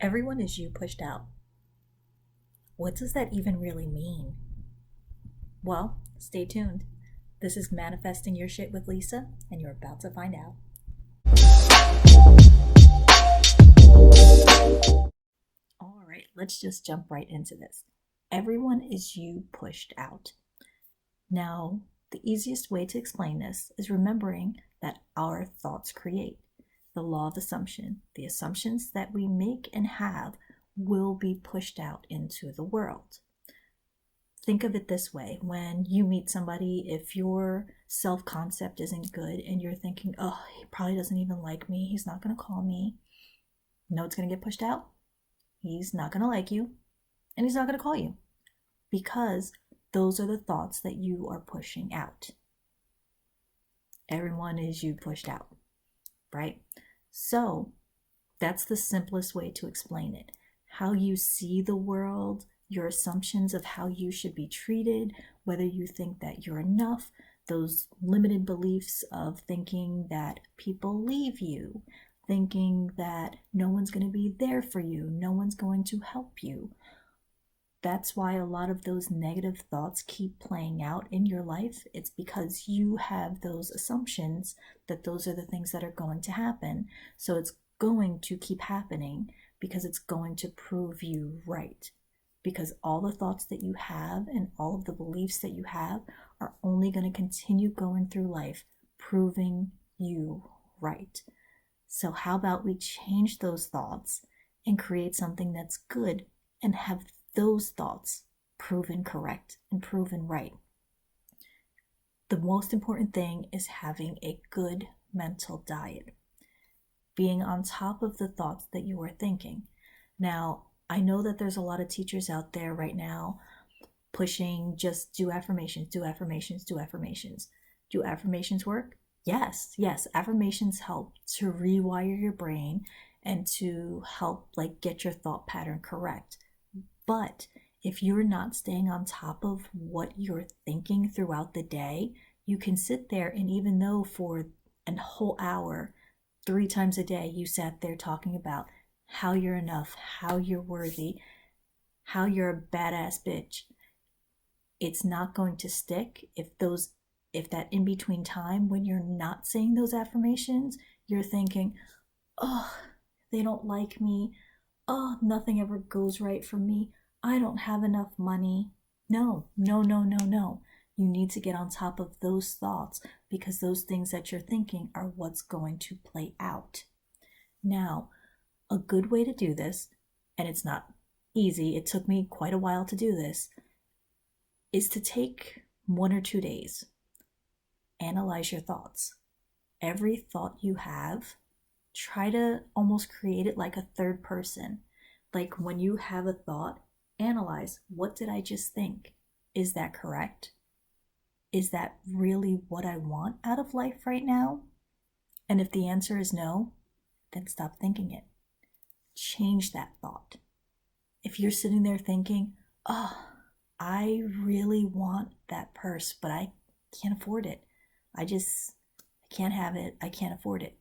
Everyone is you pushed out. What does that even really mean? Well, stay tuned. This is Manifesting Your Shit with Lisa, and you're about to find out. All right, let's just jump right into this. Everyone is you pushed out. Now, the easiest way to explain this is remembering that our thoughts create. The law of assumption. The assumptions that we make and have will be pushed out into the world. Think of it this way. When you meet somebody, if your self-concept isn't good and you're thinking, oh, he probably doesn't even like me, he's not going to call me, you know it's going to get pushed out? He's not going to like you, and he's not going to call you, because those are the thoughts that you are pushing out. Everyone is you pushed out, right? So that's the simplest way to explain it. How you see the world, your assumptions of how you should be treated, whether you think that you're enough, those limited beliefs of thinking that people leave you, thinking that no one's going to be there for you, no one's going to help you. That's why a lot of those negative thoughts keep playing out in your life. It's because you have those assumptions that those are the things that are going to happen. So it's going to keep happening because it's going to prove you right. Because all the thoughts that you have and all of the beliefs that you have are only going to continue going through life, proving you right. So how about we change those thoughts and create something that's good and have those thoughts proven correct and proven right. The most important thing is having a good mental diet, being on top of the thoughts that you are thinking. Now, I know that there's a lot of teachers out there right now pushing just do affirmations, do affirmations, do affirmations. Do affirmations work? Yes, affirmations help to rewire your brain and to help get your thought pattern correct. But if you're not staying on top of what you're thinking throughout the day, you can sit there, and even though for a whole hour, 3 times a day, you sat there talking about how you're enough, how you're worthy, how you're a badass bitch, it's not going to stick if that in between time when you're not saying those affirmations, you're thinking, oh, they don't like me. Oh, nothing ever goes right for me. I don't have enough money. No. You need to get on top of those thoughts, because those things that you're thinking are what's going to play out. Now, a good way to do this, and it's not easy, it took me quite a while to do this, is to take 1 or 2 days, analyze your thoughts. Every thought you have, try to almost create it like a third person. Like when you have a thought, analyze, what did I just think? Is that correct? Is that really what I want out of life right now? And if the answer is no, then stop thinking it. Change that thought. If you're sitting there thinking, oh, I really want that purse, but I can't afford it. I can't have it. I can't afford it.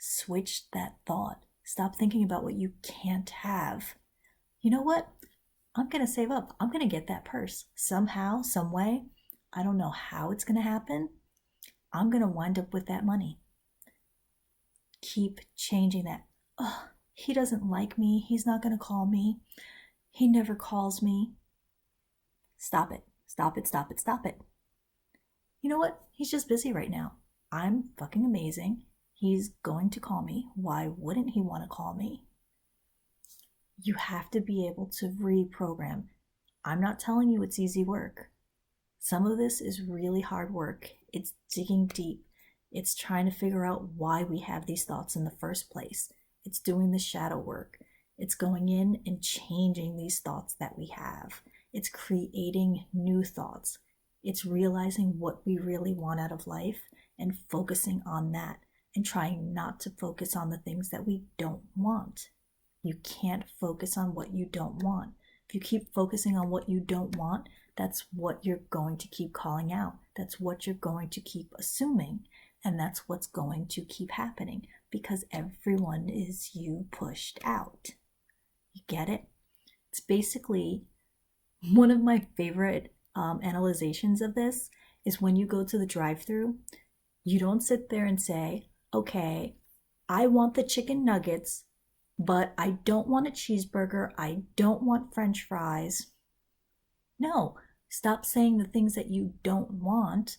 Switch that thought. Stop thinking about what you can't have. You know what? I'm going to save up. I'm going to get that purse. Somehow, some way. I don't know how it's going to happen. I'm going to wind up with that money. Keep changing that. Oh, he doesn't like me. He's not going to call me. He never calls me. Stop it. Stop it. You know what? He's just busy right now. I'm fucking amazing. He's going to call me. Why wouldn't he want to call me? You have to be able to reprogram. I'm not telling you it's easy work. Some of this is really hard work. It's digging deep. It's trying to figure out why we have these thoughts in the first place. It's doing the shadow work. It's going in and changing these thoughts that we have. It's creating new thoughts. It's realizing what we really want out of life and focusing on that and trying not to focus on the things that we don't want. You can't focus on what you don't want. If you keep focusing on what you don't want, that's what you're going to keep calling out. That's what you're going to keep assuming. And that's what's going to keep happening, because everyone is you pushed out. You get it? It's basically one of my favorite analyzations of this is when you go to the drive-through, you don't sit there and say, okay, I want the chicken nuggets, but I don't want a cheeseburger. I don't want French fries. No, stop saying the things that you don't want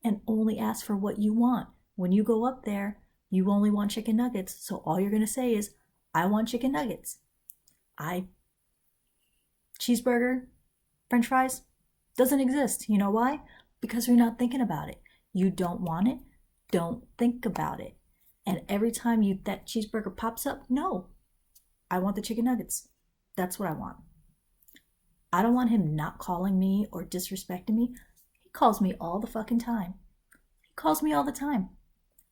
and only ask for what you want. When you go up there, you only want chicken nuggets. So all you're going to say is, I want chicken nuggets. Cheeseburger, French fries, doesn't exist. You know why? Because you're not thinking about it. You don't want it, don't think about it. And every time that cheeseburger pops up, no, I want the chicken nuggets. That's what I want. I don't want him not calling me or disrespecting me. He calls me all the fucking time. He calls me all the time.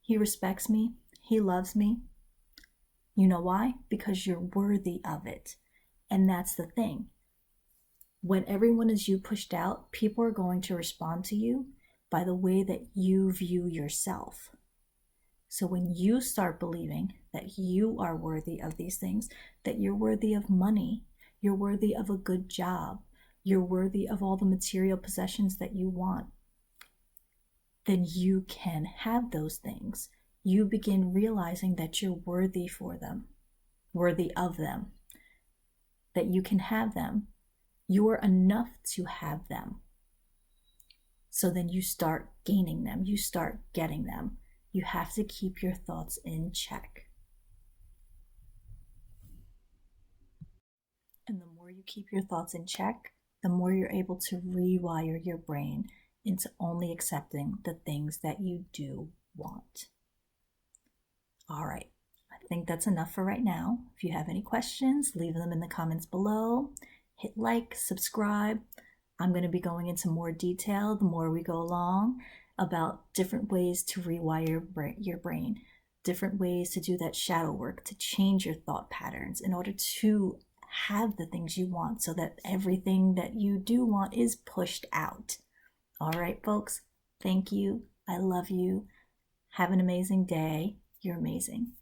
He respects me. He loves me. You know why? Because you're worthy of it. And that's the thing. When everyone is you pushed out, people are going to respond to you by the way that you view yourself. So when you start believing that you are worthy of these things, that you're worthy of money, you're worthy of a good job, you're worthy of all the material possessions that you want, then you can have those things. You begin realizing that you're worthy for them, worthy of them, that you can have them. You are enough to have them. So then you start gaining them. You start getting them. You have to keep your thoughts in check. And the more you keep your thoughts in check, the more you're able to rewire your brain into only accepting the things that you do want. All right, I think that's enough for right now. If you have any questions, leave them in the comments below. Hit like, subscribe. I'm going to be going into more detail the more we go along about different ways to rewire your brain, different ways to do that shadow work, to change your thought patterns in order to have the things you want so that everything that you do want is pushed out. All right, folks, thank you. I love you. Have an amazing day. You're amazing.